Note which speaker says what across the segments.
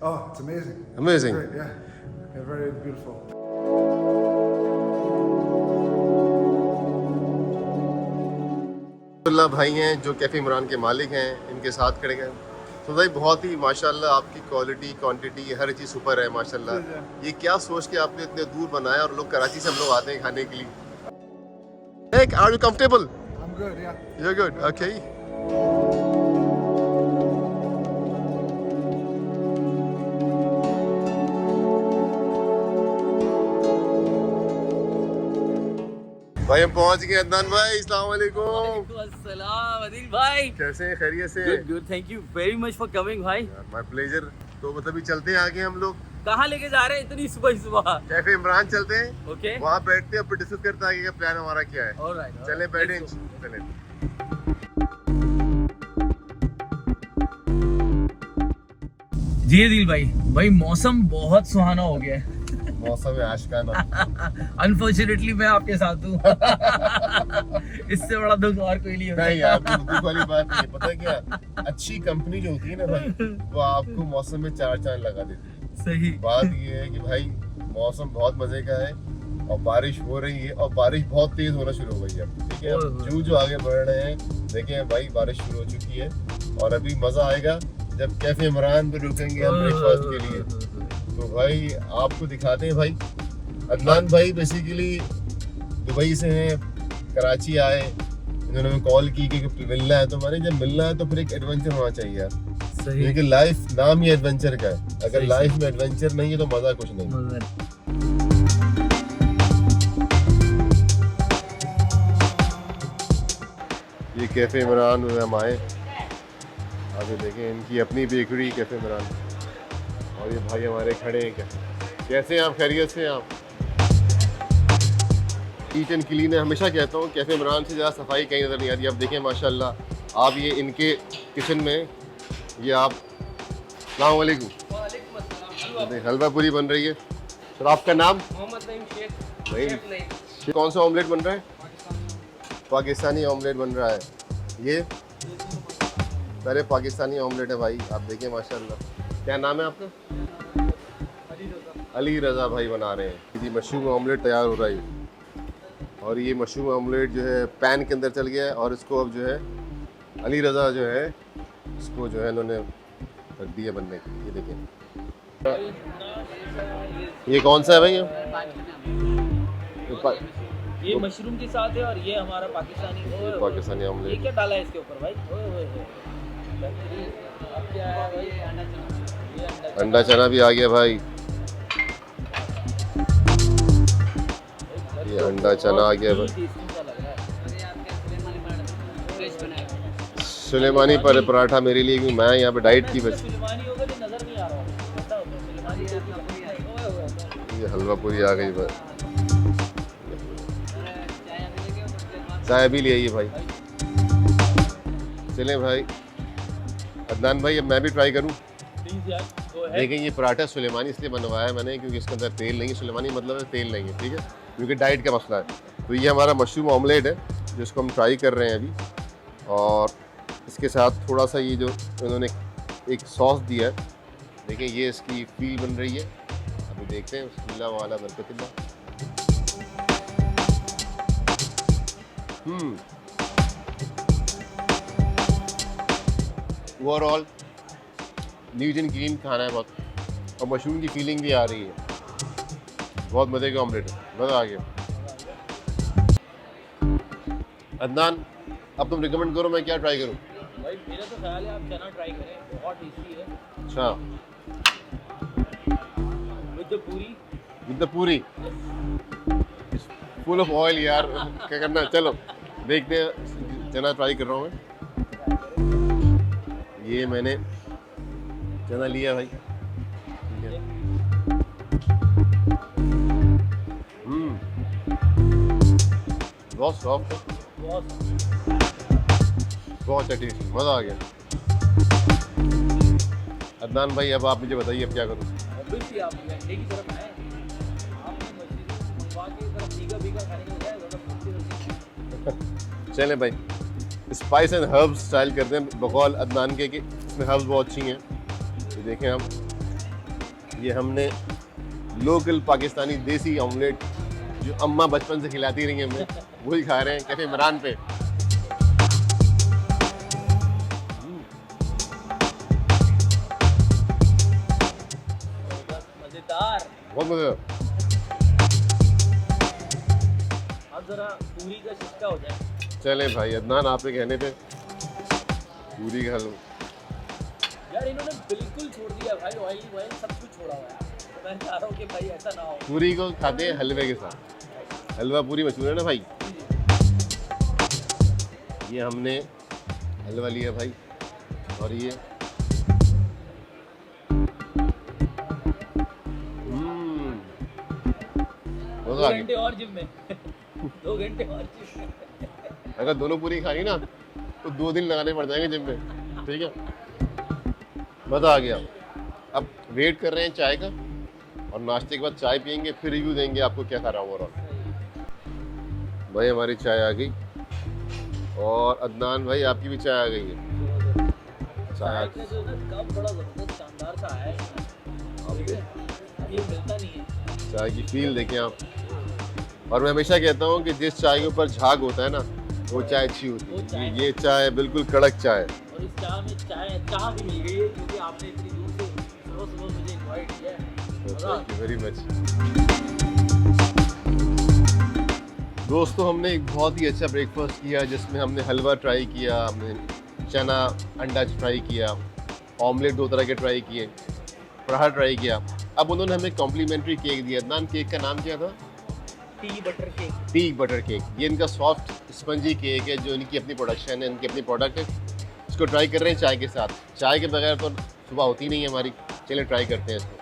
Speaker 1: Oh, it's amazing.
Speaker 2: Amazing.
Speaker 1: Great, yeah. Yeah, very beautiful.
Speaker 2: Abdullah भाई हैं जो कैफ़े इमरान के मालिक हैं, इनके साथ खड़े हैं। तो भाई बहुत ही माशाल्लाह आपकी क्वालिटी क्वांटिटी हर चीज़ सुपर है माशाल्लाह। ये क्या सोच के आपने इतने दूर बनाया और लोग कराची से हम लोग आते हैं खाने के लिए। Hey, are you comfortable?
Speaker 1: I'm good, yeah.
Speaker 2: You're good. Okay. भाई हम पहुंच गए। अदनान भाई अस्सलाम वालेकुम।
Speaker 3: अस्सलाम अदिल भाई।
Speaker 2: कैसे हैं? खैरियत से?
Speaker 3: Good good, thank you very much for coming भाई।
Speaker 2: My pleasure. तो मतलब भी चलते हैं आगे हम लोग
Speaker 3: कहाँ लेके जा रहे हैं इतनी सुबह सुबह?
Speaker 2: कैफे इमरान चलते हैं।
Speaker 3: ओके,
Speaker 2: वहाँ बैठते हैं, फिर डिस्कस करते हैं आगे का प्लान हमारा क्या है।
Speaker 3: ऑलराइट,
Speaker 2: चले बैठे
Speaker 3: let's go।
Speaker 2: चले।
Speaker 3: जी अदिल भाई, भाई मौसम बहुत सुहाना हो गया है।
Speaker 2: मौसम है आशिकाना।
Speaker 3: अनफॉर्चुनेटली मैं आपके साथ हूँ। इससे बड़ा दुख और कोई नहीं होता।
Speaker 2: नहीं यार, दुख वाली बात नहीं है। पता है क्या, अच्छी कंपनी जो होती है ना भाई, वो आपको मौसम में चार चांद लगा देती है।
Speaker 3: सही
Speaker 2: बात ये है कि भाई मौसम बहुत मजे का है और बारिश हो रही है और बारिश बहुत तेज होना शुरू हो गई है। ठीक है, हम जो आगे बढ़ रहे हैं देखें भाई, बारिश शुरू हो चुकी है और अभी मजा आएगा जब कैफे इमरान पे रुकेंगे हम ब्रेकफास्ट के लिए। तो भाई आपको दिखाते हैं भाई। अदनान भाई बेसिकली दुबई से हैं, कराची आए, इन्होंने कॉल की कि मिलना है। तो मैंने जब मिलना है तो फिर एक एडवेंचर होना चाहिए यार।
Speaker 3: सही।
Speaker 2: क्योंकि लाइफ नाम ही एडवेंचर का है। अगर
Speaker 3: सही,
Speaker 2: लाइफ में एडवेंचर नहीं है तो मजा कुछ नहीं। ये कैफे इमरान में हम आए, आगे देखें इनकी अपनी बेकरी कैफे इमरान। और ये भाई हमारे खड़े हैं। क्या कैसे हैं आप? खैरियत से हैं आप? नीट एंड क्लीन है। हमेशा कहता हूँ कैफे इमरान से ज़्यादा सफाई कहीं नज़र नहीं आती। अब देखें माशाल्लाह, आप ये इनके किचन में ये आप अस्सलाम वालेकुम हलवा पूरी बन रही है। सर आपका नाम?
Speaker 3: मोहम्मद नईम शेख।
Speaker 2: नहीं, कौन सा ऑमलेट बन रहा है? पाकिस्तानी ऑमलेट बन रहा है। ये पहले पाकिस्तानी ऑमलेट है भाई, आप देखिए माशाल्लाह। क्या नाम है आपका? अली रज़ा भाई बना रहे हैं। जी मशरूम ऑमलेट तैयार हो रहा है और ये मशरूम ऑमलेट जो है पैन के अंदर चल गया है और इसको अब जो है अली रज़ा जो है इसको जो है इन्होंने रख दिया बनने के लिए। ये देखिए ये कौन सा है भाई?
Speaker 3: ये मशरूम के साथ है और ये हमारा पाकिस्तानी
Speaker 2: ऑमलेट।
Speaker 3: ये क्या डाला है इसके ऊपर भाई? ओए ओए ओए, अब क्या है भाई?
Speaker 2: अंडा चना भी आ गया भाई। ये अंडा चना आ गया भाई। सुलेमानी पर पराठा मेरे लिए, क्योंकि मैं यहाँ पे डाइट की बस। ये हलवा पूरी आ गई भाई। चाय भी ले आइए भाई। चलें भाई। अदनान भाई अब मैं भी ट्राई करूँ। देखें ये पराठा सुलेमानी इसलिए बनवाया मैंने क्योंकि इसके अंदर तेल नहीं है। सुलेमानी मतलब है तेल नहीं है, ठीक है, क्योंकि डाइट का मसला है। तो ये हमारा मशरूम ऑमलेट है जिसको हम ट्राई कर रहे हैं अभी। और इसके साथ थोड़ा सा ये जो इन्होंने एक सॉस दिया है, देखिए ये इसकी फील बन रही है। अभी देखते हैं। बिस्मिल्लाह वाला बरकतिल्लाह। ओवरऑल नीट एंड क्लीन खाना है बहुत और मशरूम की फीलिंग भी आ रही है। बहुत मज़े का ऑमलेट है, मज़ा आ गया। अदनान अब तुम रिकमेंड करो, मैं क्या ट्राई करूँ?
Speaker 3: भाई मेरा तो ख्याल है आप चना ट्राई करें, बहुत टेस्टी है।
Speaker 2: अच्छा, विद द पूरी फुल ऑफ ऑयल यार, क्या करना है? चलो देखते हैं। चना ट्राई कर रहा हूँ मैं। ये मैंने चना लिया भाई। बहुत सॉफ्ट है, बहुत टेस्टी, मज़ा आ गया। अदनान भाई अब आप मुझे बताइए अब क्या करूँ?
Speaker 3: आप अंडे की तरफ आए, आपने मछली मंगवा के तरफ भीगा खाने को जाएगा।
Speaker 2: चलें भाई, स्पाइस एंड हर्ब्स स्टाइल करते हैं बकौल अदनान के कि इसमें हर्ब्स बहुत अच्छी हैं। तो देखें हम ये हमने लोकल पाकिस्तानी देसी ऑमलेट जो अम्मा बचपन से खिलाती रही हमें, वही खा रहे हैं कैफे इमरान पे।
Speaker 3: मजेदार।
Speaker 2: बहुत मजा।
Speaker 3: अब जरा पूरी का शिक्का हो जाए।
Speaker 2: चले भाई अदनान, आपके कहने पे पूरी खा लो।
Speaker 3: यार इन्होंने बिल्कुल छोड़ दिया भाई, ऑयल वॉयल सब कुछ छोड़ा हुआ है। तो मैं चाह रहा हूँ कि भाई ऐसा ना हो।
Speaker 2: पूरी को खाते हैं हलवे के साथ, हलवा पूरी मशहूर है ना भाई। ये हमने हलवा लिया भाई, और ये
Speaker 3: दो घंटे और जिम में 2 घंटे और जिम में।
Speaker 2: अगर दोनों पूरी खानी ना तो 2 दिन लगाने पड़ जाएंगे जिम में, ठीक है। मज़ा आ गया। अब वेट कर रहे हैं चाय का, और नाश्ते के बाद चाय पियेंगे, फिर रिव्यू देंगे आपको क्या खा रहा हूँ ओवरऑल। भाई हमारी चाय आ गई, और अदनान भाई आपकी भी चाय आ गई है।
Speaker 3: चाय का जो ना कप बड़ा जबरदस्त शानदार सा है, ठीक है, ये मिलता नहीं है।
Speaker 2: चाय की फील देखें आप। और मैं हमेशा कहता हूँ कि जिस चाय के ऊपर झाग होता है ना, वो चाय अच्छी होती है। ये चाय बिल्कुल कड़क चाय है।
Speaker 3: और इस चाय में चाय भी मिल गई है, क्योंकि आपने इतनी दूर से सुबह मुझे इनवाइट किया है।
Speaker 2: Thank you very much. दोस्तों हमने एक बहुत ही अच्छा ब्रेकफास्ट किया, जिसमें हमने हलवा ट्राई किया, हमने चना अंडा ट्राई किया, ऑमलेट 2 तरह के ट्राई किए, पराठा ट्राई किया। अब उन्होंने हमें कॉम्प्लीमेंट्री केक दिया। अदनान, केक का नाम क्या था?
Speaker 3: T butter cake.
Speaker 2: T butter cake. ये इनका सॉफ्ट स्पंजी केक है, जो इनकी अपनी प्रोडक्शन है, इनकी अपनी प्रोडक्ट है। इसको ट्राई कर रहे हैं चाय के साथ। चाय के बगैर तो सुबह होती नहीं है हमारी। चलिए ट्राई करते हैं इसको।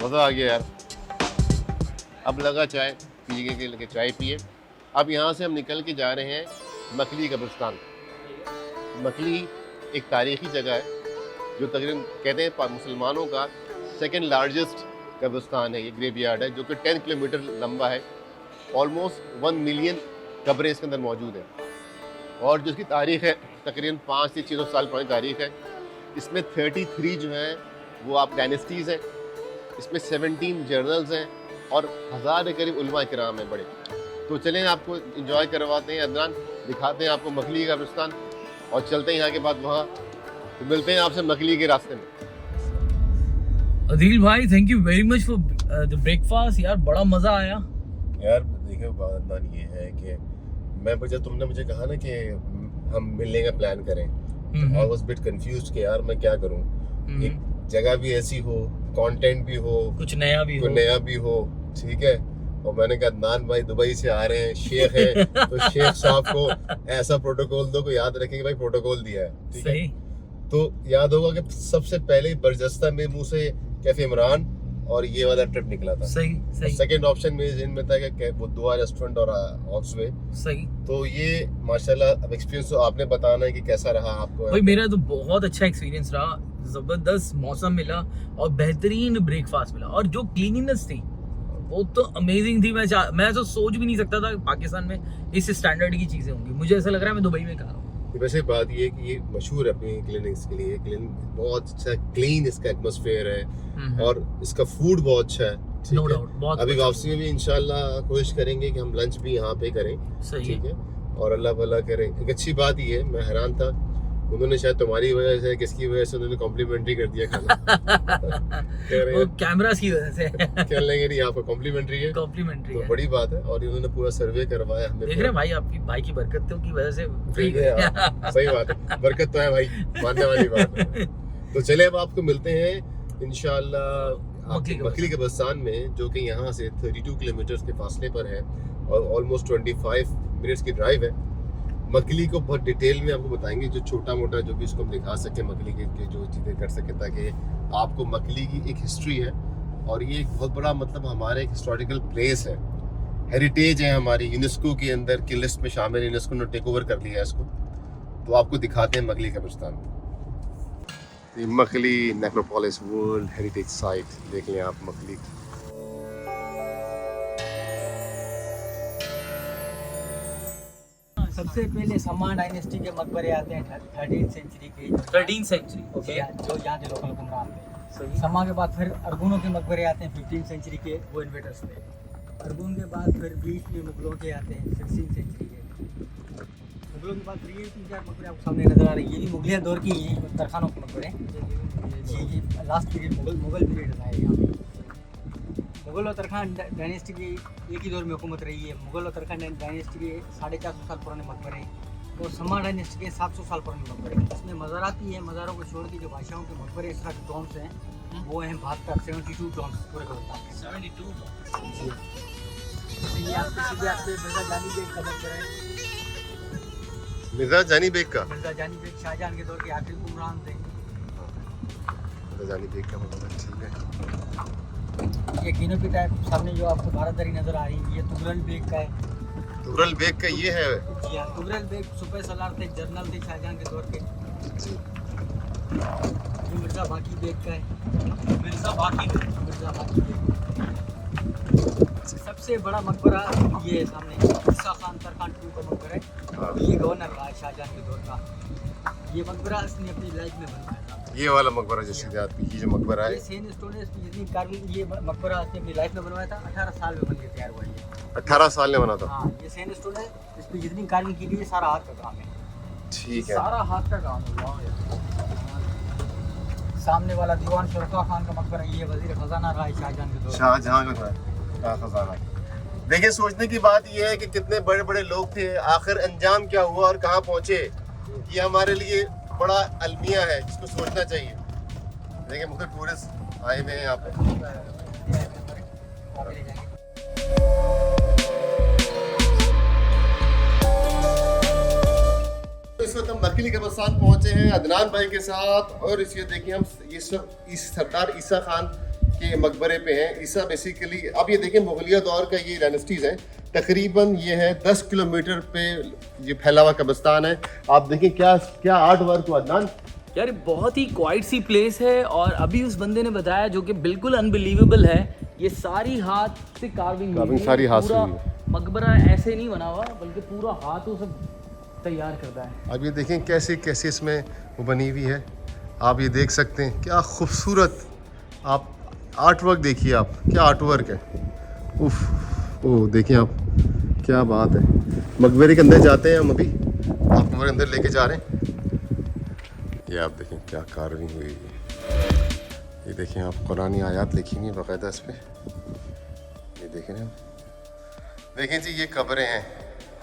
Speaker 2: मज़ा आ गया यार। अब लगा चाय पीने के लिए, चाय पिए। अब यहाँ से हम निकल के जा रहे हैं मकली कब्रिस्तान। मकली एक तारीखी जगह है, जो तकरीबन कहते हैं मुसलमानों का 2nd लार्जेस्ट कब्रिस्तान है। ये ग्रेवयार्ड है, जो कि 10 किलोमीटर लंबा है। ऑलमोस्ट 1 मिलियन कब्रें इसके अंदर मौजूद हैं, और जिसकी तारीख़ है तकरीबन 500 से 600 साल पुरानी तारीख़ है। इसमें 33 जो हैं वो आप डायनेस्टीज़ हैं, इसमें 17 जर्नल्स हैं, और 1000 के करीब उलमा इकराम हैं बड़े। तो चलें आपको इंजॉय करवाते हैं अदनान, दिखाते हैं आपको मकली कब्रिस्तान, और चलते हैं यहाँ के बाद वहाँ। तो मिलते हैं आपसे मकली के रास्ते में।
Speaker 3: अदील भाई thank you very much for the breakfast. यार बड़ा मज़ा आया
Speaker 2: यार देखिए अदनान, ये है कि मैं जब तुमने मुझे कहा ना कि हम मिलने का प्लान करें, आई वाज बिट कंफ्यूज्ड कि यार मैं क्या करूं। एक जगह भी ऐसी हो, कंटेंट भी हो,
Speaker 3: कुछ नया भी
Speaker 2: हो, ठीक है। और मैंने कहा अदनान भाई दुबई से आ रहे हैं, शेख है, तो शेख साहब को ऐसा प्रोटोकॉल दो को याद रखेंगे भाई प्रोटोकॉल दिया है, ठीक है। तो याद होगा कि सबसे पहले बरजस्ता में मुंह से कैफे इमरान और ये वाला ट्रिप निकला था।
Speaker 3: सही।
Speaker 2: सेकंड ऑप्शन में जिन में था कि वो दुआ रेस्टोरेंट और हॉक्सवे।
Speaker 3: सही।
Speaker 2: तो ये माशाल्लाह अब एक्सपीरियंस तो आपने बताना है कि कैसा रहा आपको।
Speaker 3: भाई मेरा तो बहुत अच्छा एक्सपीरियंस रहा, जबरदस्त मौसम मिला और बेहतरीन ब्रेकफास्ट मिला, और जो क्लीनिनेस थी वो तो अमेजिंग थी। मैं तो सोच भी नहीं सकता था पाकिस्तान में इस स्टैंडर्ड की चीजें होंगी। मुझे ऐसा लग रहा है मैं दुबई में खा रहा हूँ।
Speaker 2: वैसे बात ये है कि ये मशहूर है अपनी क्लिनिक्स के लिए। क्लिनिक बहुत अच्छा क्लीन इसका एटमॉस्फेयर है, और इसका फूड बहुत अच्छा है,
Speaker 3: नो डाउट। बहुत
Speaker 2: अभी वापसी में भी इंशाल्लाह कोशिश करेंगे कि हम लंच भी यहाँ पे करें, ठीक है। और अल्लाह भला करे। एक अच्छी बात ये है, मैं हैरान था, उन्होंने शायद तुम्हारी वजह से किसकी वजह से उन्होंने कॉम्प्लीमेंट्री कर दिया खाना।
Speaker 3: वो कैमरास की वजह से
Speaker 2: कह लेंगे नहीं आपको कॉम्प्लीमेंटरी है,
Speaker 3: कॉम्प्लीमेंट्री
Speaker 2: तो
Speaker 3: है।
Speaker 2: बड़ी बात है। और इन्होंने पूरा सर्वे करवाया हमें।
Speaker 3: देख रहे हैं भाई, आपकी भाई की बरकतों की वजह से फ्री
Speaker 2: है। सही बात है, बरकत तो है भाई, मानने वाली बात है। तो चले अब आपको मिलते हैं इंशाल्लाह मकली कब्रिस्तान में, जो कि यहाँ से 32 किलोमीटर के फासले पर है, और ऑलमोस्ट 25 मिनट्स की ड्राइव है। मकली को बहुत डिटेल में आपको बताएंगे, जो छोटा मोटा जो भी इसको हम दिखा सके, मकली के जो चीज़ें कर सके, ताकि आपको मकली की एक हिस्ट्री है। और ये एक बहुत बड़ा मतलब हमारे एक हिस्टोरिकल प्लेस है, हेरिटेज है हमारी, यूनेस्को के अंदर की लिस्ट में शामिल। यूनेस्को ने टेक ओवर कर लिया है इसको। तो आपको दिखाते हैं मकली कब्रिस्तान। मकली नेक्रोपोलिस वर्ल्ड हेरिटेज साइट, देख लें आप मकली।
Speaker 4: सबसे पहले समा डायनेस्टी के मकबरे आते हैं 13th सेंचुरी के
Speaker 3: 13th सेंचुरी ओके
Speaker 4: जो यहाँ के लोकल हुक्मरान थे।
Speaker 3: सही
Speaker 4: समा के बाद फिर अरगुनों के मकबरे आते हैं 15th सेंचुरी के, वो इन्वेटर्स थे। अरगुन के बाद फिर बीच में मुगलों के आते हैं 16th सेंचुरी के। मुगलों के बाद फिर ये 3-4 मकबरे आपको सामने नजर आ रही है, ये भी मुगलिया दौर की ही तरखानों के मकबरे हैं। ये लास्ट पीरियड मुगल पीरियड है यहाँ पे। मुगल और तरखान डायनेस्टी की एक ही दौर में हुकूमत रही है। मुगल और तरखान डायनेस्टी के 450 साल पुराने मकबरे और समा डायनेस्टी के 700 साल पुराने मकबरे। इसमें मज़ारात ही है, मज़ारों को छोड़ के जो भाषाओं के मकबरे इस तरह के टॉम्स हैं वो हैं 72 टॉम्स पूरे कब्रिस्तान में।
Speaker 3: 72
Speaker 4: ये आपके सीधे आपके मिर्जा जानी बेग का मकबरा है।
Speaker 2: मिर्जा जानी बेग का
Speaker 4: मिर्जा जानी बेग शाहजहां के दौर के आखिरी हुक्मरान थे।
Speaker 2: मिर्जा जानी बेग का मतलब ठीक है।
Speaker 4: ये कीनोपी टाइप सामने जो आपको भारतदरी नजर आ रही है, ये तुगरल बेग का है।
Speaker 2: तुगरल बेग का ये है
Speaker 4: जी हाँ, तुगरल बेग सुपह सलार थे, जनरल थे शाहजहां के दौर के।
Speaker 2: जी।
Speaker 4: ये मिर्जा बाकी बेग का है।
Speaker 3: मिर्जा बाकी
Speaker 4: मिर्जा बाकी बेग सबसे बड़ा मकबरा ये है सामने, ईसा खान तरखान टू का मकबरा है। ये गवर्नर रहा है शाहजहां के दौर का। ये मकबरा इसने अपनी लाइफ में बनवाया था।
Speaker 2: ये वाला मकबरा जो सीधे आदमी की जो मकबरा
Speaker 4: ये
Speaker 2: है
Speaker 4: सेन स्टोन है, इसकी जितनी कार्विंग ये मकबरा इसने अपनी लाइफ में बनवाया था। 18 साल में बन के तैयार हुआ ये।
Speaker 2: 18 साल में बना था।
Speaker 4: हाँ, ये सेन स्टोन है, इसकी जितनी कार्विंग की गई है सारा हाथ का काम है।
Speaker 2: ठीक है।
Speaker 4: सारा हाथ का काम है। वाह यार। सामने वाला दीवान शरफा खान का मकबरा, ये वजीर खजाना रहा है शाहजहां के दौर।
Speaker 2: शाहजहां का खजाना। देखिए सोचने की बात यह है कि कितने बड़े बड़े लोग थे, आखिर अंजाम क्या हुआ और कहाँ पहुँचे, ये हमारे लिए बड़ा अलमिया है जिसको सोचना चाहिए। देखिए मुख्तलिफ टूरिस्ट आए हुए हैं यहाँ पे। इस वक्त हम मरकली कब्रिस्तान पहुंचे हैं अदनान भाई के साथ, और इस ये देखिए हम इस सरदार ईसा खान के मकबरे पे हैं। ईसा बेसिकली अब ये देखिए मुगलिया दौर का ये डायनेस्टीज़ हैं। तकरीबन ये है 10 किलोमीटर पे ये फैला हुआ कब्रिस्तान है। आप देखिए क्या क्या आर्ट वर्क हुआ अदनान।
Speaker 3: यार बहुत ही क्वाइट सी प्लेस है, और अभी उस बंदे ने बताया जो कि बिल्कुल अनबिलीवेबल है, ये सारी हाथ से कार्विंग
Speaker 2: सारी हाथ से
Speaker 3: पूरा
Speaker 2: हुई है।
Speaker 3: मकबरा ऐसे नहीं बना हुआ बल्कि पूरा हाथों से तैयार करता है।
Speaker 2: अब ये देखें कैसे कैसे इसमें वो बनी हुई है, आप ये देख सकते हैं क्या खूबसूरत। आप आर्ट वर्क देखिए, आप क्या आर्ट वर्क है। उफ ओ देखिए आप, क्या बात है। मकबरे के अंदर जाते हैं हम अभी, आप मकबरे अंदर लेके जा रहे हैं। ये आप देखें क्या कार्विंग हुई है। ये देखें आप, कुरानी आयत लिखी हुई बाकायदा इस पर। ये देखें ना, देखें जी ये कब्रें हैं।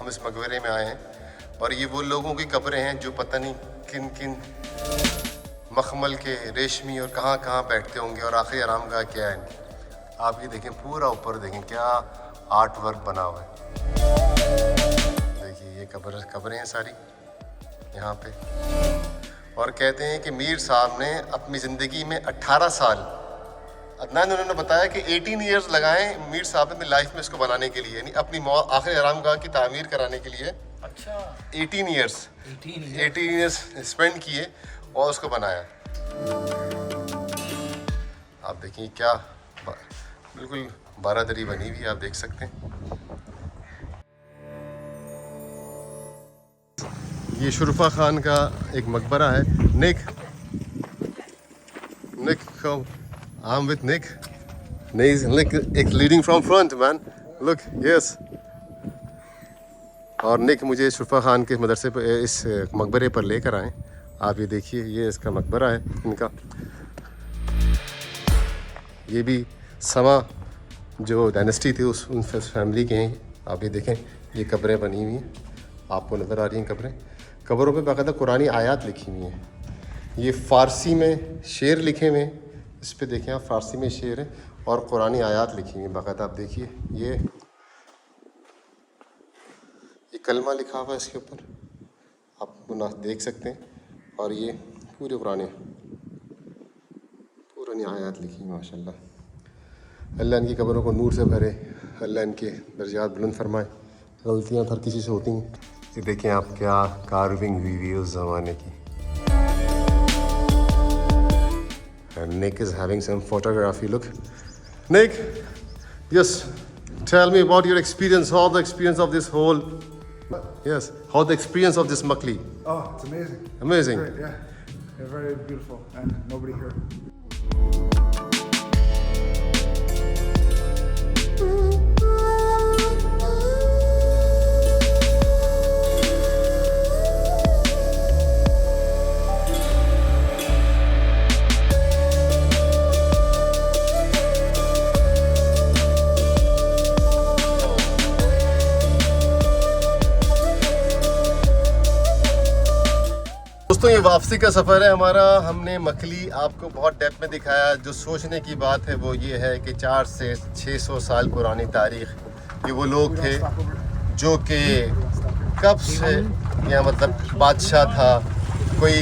Speaker 2: हम इस मकबरे में आए हैं और ये वो लोगों की कब्रें हैं जो पता नहीं किन किन मखमल के, रेशमी और कहाँ कहाँ बैठते होंगे, और आखिरी आराम गाह क्या है इनकी। आप ये देखें पूरा ऊपर देखें क्या आर्ट वर्क बना हुआ है। देखिए ये कब्रें हैं सारी यहाँ पे। और कहते हैं कि मीर साहब ने अपनी ज़िंदगी में 18 साल, अदनान उन्होंने बताया कि 18 ईयर्स लगाए मीर साहब ने अपनी लाइफ में इसको बनाने के लिए, यानी अपनी आखिरी आराम गाह की तामीर कराने के लिए।
Speaker 3: अच्छा
Speaker 2: 18 ईयर्स स्पेंड किए और उसको बनाया। आप देखिए क्या बिल्कुल बारादरी बनी हुई, आप देख सकते हैं। ये शुरफा खान का एक मकबरा है। निक आई एम विद निक एक leading from front man, look yes. और निक मुझे शुरफा खान के मदरसे पर, इस मकबरे पर लेकर आए। आप ये देखिए ये इसका मकबरा है इनका। ये भी समा जो डायनेस्टी थी उन फैमिली के हैं। आप ये देखें ये कब्रें बनी हुई हैं, आपको नज़र आ रही हैं कब्रें। कब्रों पे बाकायदा कुरानी आयत लिखी हुई हैं। ये फ़ारसी में शेर लिखे हुए हैं, इस पे देखें आप, फ़ारसी में शेर है और कुरानी आयत लिखी हुई है बाकायदा। आप देखिए ये कलमा लिखा हुआ है इसके ऊपर, आप ना देख सकते हैं। और ये पूरे पुरानी आयत लिखी है माशाल्लाह। अल्लाह इनकी कब्रों को नूर से भरे, अल्लाह इनके दर्जात बुलंद फरमाए। गलतियाँ हर किसी से होती हैं। ये देखें आप क्या कार्विंग हुई हुई उस ज़माने की। And Nick is having some photography. Look, Nick, just tell me about your experience, all the experience of this whole Yes. How the experience of this makli?
Speaker 1: Oh, it's amazing.
Speaker 2: Amazing.
Speaker 1: Great, yeah. They're very beautiful and nobody here.
Speaker 2: दोस्तों ये वापसी का सफ़र है हमारा। हमने मकली आपको बहुत depth में दिखाया। जो सोचने की बात है वो ये है कि 400 से 600 साल पुरानी तारीख ये वो लोग थे जो कि कब से या मतलब बादशाह था, कोई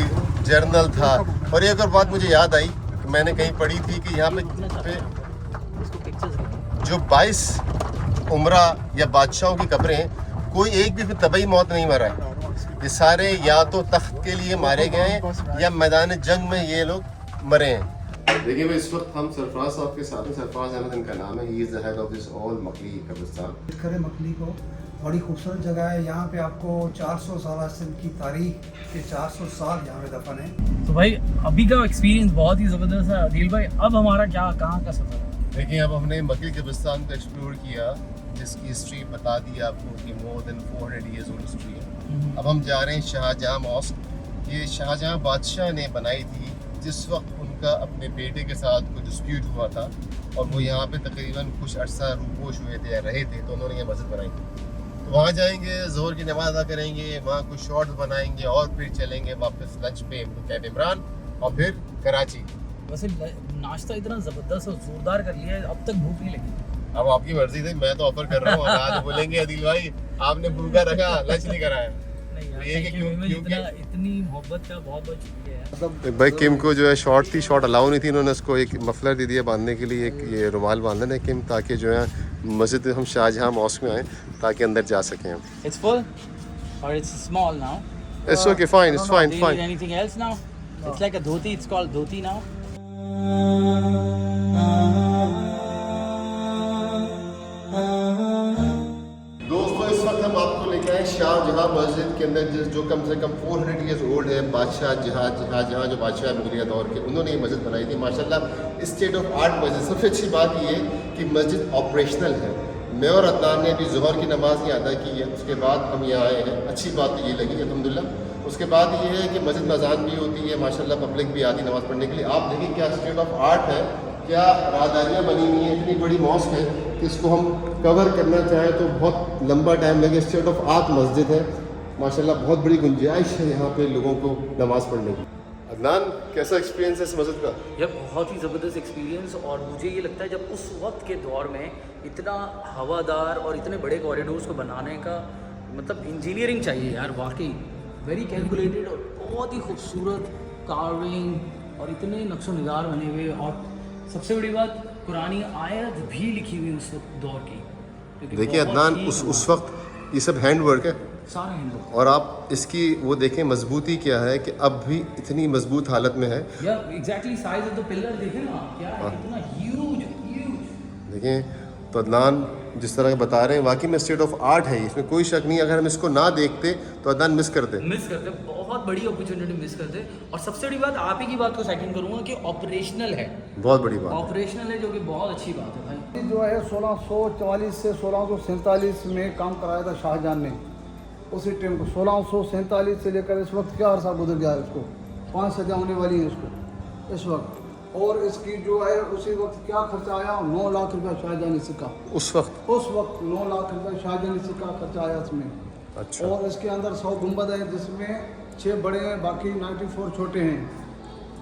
Speaker 2: जर्नल था। और एक और बात मुझे याद आई कि मैंने कहीं पढ़ी थी कि यहाँ पे जो 22 उमरा या बादशाहों की कब्रें हैं, कोई एक भी तबई मौत नहीं मरा है। ये सारे या तो तख्त के लिए मारे गए हैं या मैदान जंग में ये लोग मरे हैं। देखिए भाई इस वक्त हम सरफराज साहब के साथ हैं। सरफराज अहमद इनका नाम है। He is the head of this all Makli कब्रिस्तान।
Speaker 5: करें मकली को बड़ी खूबसूरत जगह है। यहाँ पे आपको 400 साल से की तारीख के 400 साल यहाँ पे दफन है।
Speaker 3: तो भाई अभी का एक्सपीरियंस बहुत ही ज़बरदस्त है आदिल भाई। अब हमारा क्या कहाँ का सफ़र है?
Speaker 2: देखिए अब हमने मकली कब्रिस्तान को एक्सप्लोर किया जिसकी हिस्ट्री बता दी आपको कि more than 400 years old history है। अब हम जा रहे हैं शाहजहाँ मॉस्क। ये शाहजहाँ बादशाह ने बनाई थी जिस वक्त उनका अपने बेटे के साथ कोई डिस्प्यूट हुआ था और वो यहाँ पे तकरीबन कुछ अरसा रूपोश हुए थे या रहे थे, तो उन्होंने ये मस्जिद बनाई थी। तो वहाँ जाएंगे, ज़ोहर की नमाज़ अदा करेंगे, वहाँ कुछ शॉट्स बनाएंगे और फिर चलेंगे वापस लंच पे कैब इमरान और फिर कराची।
Speaker 3: वैसे नाश्ता इतना ज़बरदस्त और ज़ोरदार कर लिया है, अब तक भूख नहीं लगी।
Speaker 2: अब आपकी मर्जी थी, मैं तो ऑफर कर रहा हूँ। आज बोलेंगे अदिल भाई आपने भूखा रखा, लंच नहीं कराया।
Speaker 3: इतनी मोहब्बत का बहुत बहुत शुक्रिया है।
Speaker 2: भाई किम को जो है शॉर्ट थी, शॉर्ट अलाउ नहीं थी, इन्होंने उसको एक मफलर दे दिया बांधने के लिए, एक ये रुमाल बांधना है किम, ताकि जो है मस्जिद हम शाहजहाँ मॉस्क में आए ताकि अंदर जा सकें हम।
Speaker 3: It's full or it's small now?
Speaker 2: It's okay, fine, it's fine,
Speaker 3: Do you
Speaker 2: fine.
Speaker 3: need anything else now? It's like a dhoti, it's called dhoti now.
Speaker 2: दोस्तों इस वक्त हम आपको लेके आए शाहजहाँ मस्जिद के अंदर जो कम से कम 400 ईयर्स ओल्ड है। बादशाह जहाँ जो बादशाह मुगलिया दौर के, उन्होंने ये मस्जिद बनाई थी। माशाल्लाह स्टेट ऑफ आर्ट मस्जिद। सबसे अच्छी बात ये है कि मस्जिद ऑपरेशनल है। मैं और अदनान ने अभी ज़ोहर की नमाज़ ही अदा की है, उसके बाद हम यहाँ आए हैं। अच्छी बात तो ये लगी अल्हम्दुलिल्लाह। उसके बाद ये है कि मस्जिद में अज़ान भी होती है, माशाल्लाह पब्लिक भी आती है नमाज़ पढ़ने के लिए। आप देखिए क्या स्टेट ऑफ आर्ट है, क्या राहदारियाँ बनी हुई हैं। इतनी बड़ी मॉस्क है कि इसको हम कवर करना चाहें तो बहुत लंबा टाइम लगे। स्टेट ऑफ आर्ट मस्जिद है माशाल्लाह, बहुत बड़ी गुंजाइश है यहाँ पे लोगों को नमाज़ पढ़ने की। अदनान कैसा एक्सपीरियंस है इस मस्जिद का?
Speaker 3: यह बहुत ही ज़बरदस्त एक्सपीरियंस, और मुझे ये लगता है जब उस वक्त के दौर में इतना हवादार और इतने बड़े कॉरिडोर्स को बनाने का मतलब इंजीनियरिंग चाहिए यार, वाकई वेरी कैलकुलेटेड और बहुत ही खूबसूरत कार्विंग और इतने नक्शो निगार बने हुए। और सबसे बड़ी बात कुरानी आयत भी लिखी हुई उस वक्त दौर की। क्योंकि
Speaker 2: देखिए
Speaker 3: बहुत
Speaker 2: अदनान
Speaker 3: ही
Speaker 2: उस वक्त ये सब हैंड वर्क है
Speaker 3: सारे हिंदू
Speaker 2: और आप इसकी वो देखें मजबूती क्या है कि अब भी इतनी मजबूत हालत में है।
Speaker 3: या exactly size of the pillar देखें ना, क्या है, कितना ह्यूज।
Speaker 2: देखें तो अदनान जिस तरह के बता रहे हैं वाकई में स्टेट ऑफ आर्ट है, इसमें कोई शक नहीं। अगर हम इसको ना देखते तो अदनान मिस करते,
Speaker 3: बहुत बड़ी अपॉर्चुनिटी मिस करते। और सबसे बड़ी बात आप ही की बात को सेकंड करूंगा कि ऑपरेशनल है,
Speaker 2: बहुत बड़ी बात।
Speaker 3: ऑपरेशनल है जो कि बहुत अच्छी बात है भाई।
Speaker 5: जो है 1644 से 1647 में काम कराया था शाहजहाँ ने। उसी टाइम को 1647 से लेकर इस वक्त क्या अरसा गुजर गया है, उसको 5 सदियाँ होने वाली हैं इसको इस वक्त। और इसकी जो है उसी वक्त क्या खर्चा आया, 9 लाख रुपया शाहजहाँ ने सिक्का
Speaker 2: उस वक्त
Speaker 5: 9 लाख रुपया शाहजहाँ ने सिक्का खर्चा आया इसमें।
Speaker 2: अच्छा।
Speaker 5: और इसके अंदर 100 गुंबद हैं जिसमें 6 बड़े हैं, बाकी 94 छोटे हैं।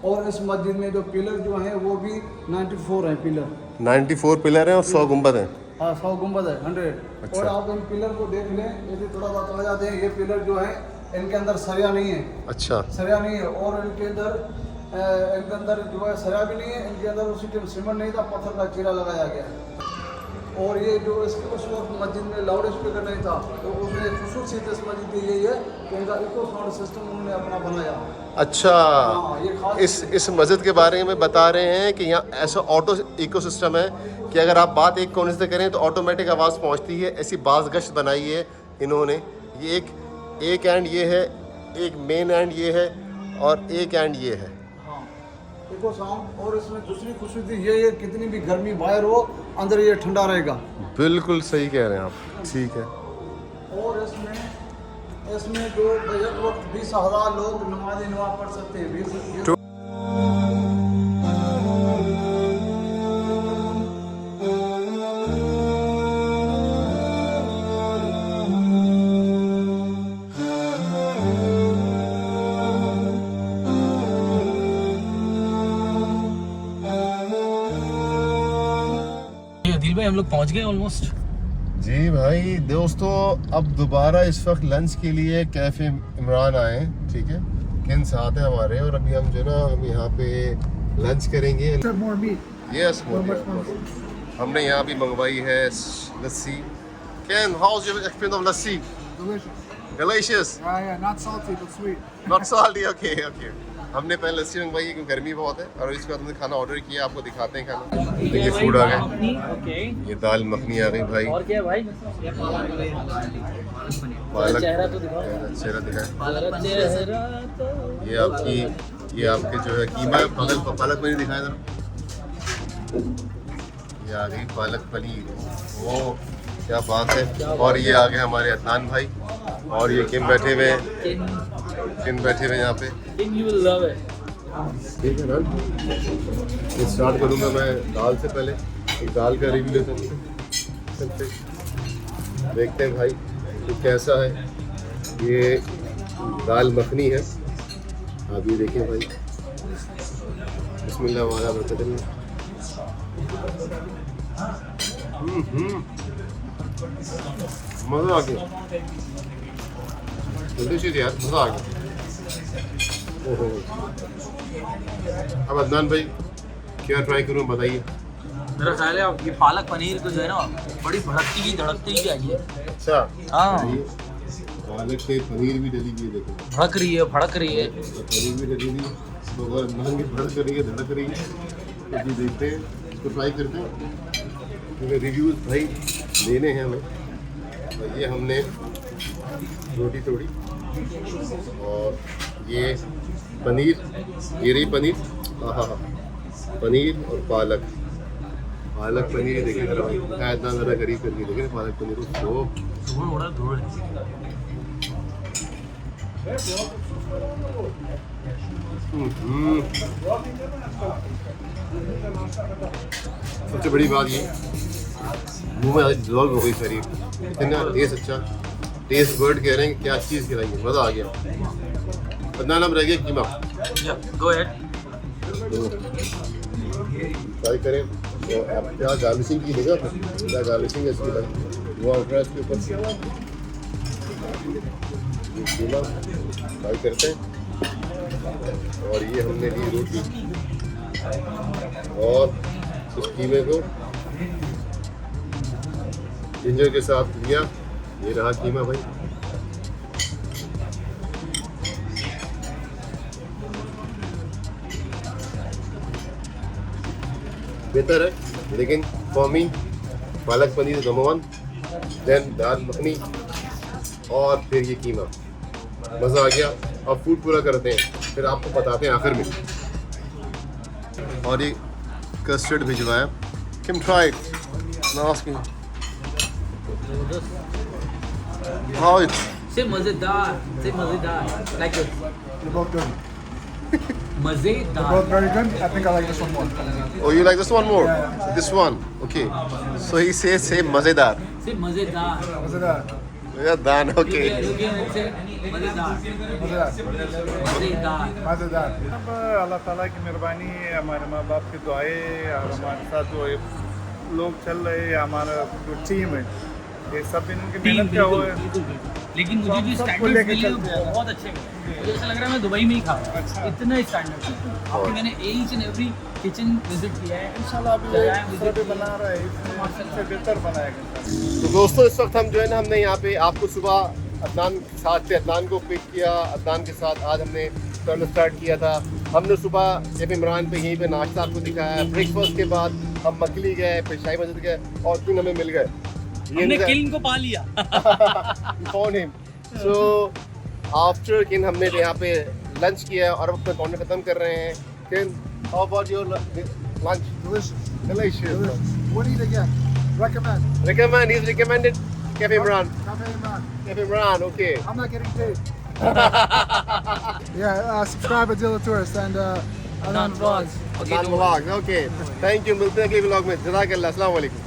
Speaker 5: और इस मस्जिद में जो पिलर जो हैं वो भी 94 हैं पिलर।
Speaker 2: 94 पिलर हैं और 100 गुंबद हैं।
Speaker 5: हाँ 100 गुंबद है 100।
Speaker 2: अच्छा।
Speaker 5: और आप इन पिलर को देख लें, यदि थोड़ा सा आ जाते हैं, ये पिलर जो है इनके अंदर सरिया नहीं है।
Speaker 2: अच्छा।
Speaker 5: सरिया नहीं है। और इनके अंदर जो है सरिया भी नहीं है। इनके अंदर उसी टाइम सीमेंट नहीं था, पत्थर का चीरा लगाया गया है। और ये जो इसके उस वक्त मस्जिद में लाउड स्पीकर नहीं था, तो उसने खसूसियत इस मस्जिद की यही है कि इनका इको साउंड सिस्टम उन्होंने अपना बनाया।
Speaker 2: अच्छा।
Speaker 5: हाँ, ये खास
Speaker 2: इस मस्जिद के बारे में बता रहे हैं कि यहाँ ऐसा ऑटो इकोसिस्टम है कि अगर आप बात एक कोने से करें तो ऑटोमेटिक आवाज़ पहुँचती है। ऐसी बाज़ गश्त बनाई है इन्होंने ये एक एंड ये है, एक मेन एंड ये है और एक एंड ये है।
Speaker 5: देखो साउंड, और इसमें दूसरी खूबसूरती ये कितनी भी गर्मी बाहर हो अंदर ये ठंडा रहेगा।
Speaker 2: बिल्कुल सही कह रहे हैं आप, ठीक है।
Speaker 5: और इसमें जो एक वक्त 20,000 लोग नमाज पढ़ सकते हैं।
Speaker 3: दिल भाई हम लोग पहुंच गए ऑलमोस्ट।
Speaker 2: जी भाई दोस्तों, अब दोबारा इस वक्त लंच के लिए कैफ़े इमरान आए, ठीक है। किन साथ है हमारे, और अभी हम जो ना हम यहाँ पे लंच करेंगे।
Speaker 1: More meat.
Speaker 2: Yes,
Speaker 1: much more.
Speaker 2: हमने यहाँ भी मंगवाई है lassi. Can house your experience of lassi?
Speaker 1: Delicious.
Speaker 2: Delicious,
Speaker 1: Yeah, not salty but sweet.
Speaker 2: Not salty. Okay okay. हमने पहले लस्सी मंगवाई क्योंकि गर्मी बहुत है, और इसके बाद हमने खाना ऑर्डर किया, आपको दिखाते हैं खाना। देखिए फूड आ गया,
Speaker 3: ओके।
Speaker 2: ये दाल मखनी आ गई भाई,
Speaker 3: और क्या है भाई?
Speaker 2: पालक
Speaker 3: चेहरा तो दिखाओ।
Speaker 2: चेहरा दिखाए।
Speaker 3: चेहरा तो
Speaker 2: ये आपके जो है कीमा, पालक पनीर दिखाए जरा। ये आ गई पालक पनीर, वो क्या बात है। और ये आ गए हमारे अदनान भाई, और ये किम बैठे हुए हैं, किम बैठे हुए हैं यहाँ पे।
Speaker 3: You will love it.
Speaker 2: ठीक है ना, ये स्टार्ट करूँगा मैं दाल से पहले। एक दाल का रिव्यू लेते हैं, देखते हैं भाई तो कैसा है। ये दाल मखनी है, आप ये देखिए भाई। बिस्मिल्लाह वाला बरकत। मज़ा आ गया, डिलीशियस यार, मज़ा आ गया। ओहो, अब अदनान भाई क्या ट्राई करूँ बताइए।
Speaker 3: मेरा ख्याल है अब ये पालक पनीर को जो है ना बड़ी भड़कती हुई धड़कती हुई आई है।
Speaker 2: अच्छा,
Speaker 3: हाँ,
Speaker 2: ये पालक से पनीर भी डली हुई है, देखो
Speaker 3: भड़क रही है, भड़क रही है।
Speaker 2: पनीर भी डली हुई है, तो अगर महंगी भड़क रही है, धड़क रही है, तो ये देखते हैं, इसको ट्राई करते हैं, क्योंकि रिव्यूज़ भाई लेने हैं हमें। और ये हमने रोटी तोड़ी, और ये पनीर, ये रही पनीर। हाँ, पनीर और पालक पनीर देखिए जरा भाई, इतना ज़रा करीब करके देखें पालक पनीर को।
Speaker 3: धूल उड़ा धूल।
Speaker 2: सबसे बड़ी बात ये, मुँह में आज डिजॉल्व हो गई सारी, इतना टेस्ट अच्छा, टेस्ट बर्ड कह रहे हैं क्या चीज़ खिलाई है, मज़ा आ गया। अदनान अब रह गया कीमा,
Speaker 3: गो अहेड।
Speaker 2: ट्राई करें। तो आप क्या गार्निशिंग की देगा, क्या गार्निशिंग है इसकी भाई, वो उठ रहा है इसके ऊपर कीमा, ट्राई करते हैं। और ये हमने ली रोटी, और उस कीमे को जिंजर के साथ लिया। ये रहा कीमा भाई, बेहतर है, लेकिन for me palak paneer number 1, then दाल मखनी, और फिर ये कीमा। मज़ा आ गया। अब फूड पूरा करते हैं, फिर आपको बताते हैं आखिर में। और ये कस्टर्ड भिजवाया, किम ट्राई हाउ इट्स
Speaker 3: से मजेदार, से मजेदार, like this.
Speaker 1: They're both good. They're
Speaker 3: मजेदार।
Speaker 1: both very good. I think I like this one more.
Speaker 2: Oh, you like this one more?
Speaker 1: Yeah.
Speaker 2: This one, okay. So he says say मज़ेदार।
Speaker 3: से मजेदार।
Speaker 1: Was it that?
Speaker 2: Yeah, Dan, okay.
Speaker 3: से मजेदार,
Speaker 1: Was it that?
Speaker 3: मजेदार।
Speaker 1: Mazedar.
Speaker 6: अब अल्लाह ताला की मेहरबानी है, हमारे माँ बाप की दुआएं और हमारे साथ जो ये लोग चल रहे हैं, हमारा जो टीम है, ये सब इनकी मेहनत का हुआ है।
Speaker 3: लेकिन मुझे जो
Speaker 6: सबको
Speaker 3: स्टैंडर्ड
Speaker 6: लेके
Speaker 3: मिले
Speaker 6: चलते हैं।
Speaker 3: बहुत अच्छे मिले। मुझे ऐसा लग रहा है मैं दुबई में ही खा रहा हूँ, इतना स्टैंडर्ड है। क्योंकि मैंने each and every kitchen visit किया है।
Speaker 6: इंशाल्लाह अभी दूसरा भी बना रहा है, इससे बेहतर बनाएगा।
Speaker 2: तो दोस्तों इस वक्त हम जो है ना, हमने यहाँ पे आपको सुबह अदनान के साथ थे, अदनान को पिक किया, अदनान के साथ आज हमने टर्न स्टार्ट किया था। हमने सुबह जब इमरान पे यहीं पे नाश्ता आपको दिखाया, ब्रेकफास्ट के बाद हम मकली गए, फिर शाही मस्जिद गए, और 3 हमें मिल गए।
Speaker 3: हमने किंग को पा लिया।
Speaker 2: फोन हिम, सो आफ्टर किन हमने यहाँ पे लंच किया और अब अपना कॉर्नर खत्म कर रहे हैं किन how about your lunch delicious
Speaker 5: What do you get? Recommend.
Speaker 2: recommend he's recommended Cafe Imran
Speaker 5: Cafe Imran.
Speaker 2: Cafe Imran okay
Speaker 5: I'm not getting paid. Yeah, subscribe to Dilla Tourist and
Speaker 3: Adnan Vlogs. Okay,
Speaker 2: Adnan Vlogs okay thank you मिलते हैं अगले vlog में जज़ाकल्लाह अस्सलाम वालेकुम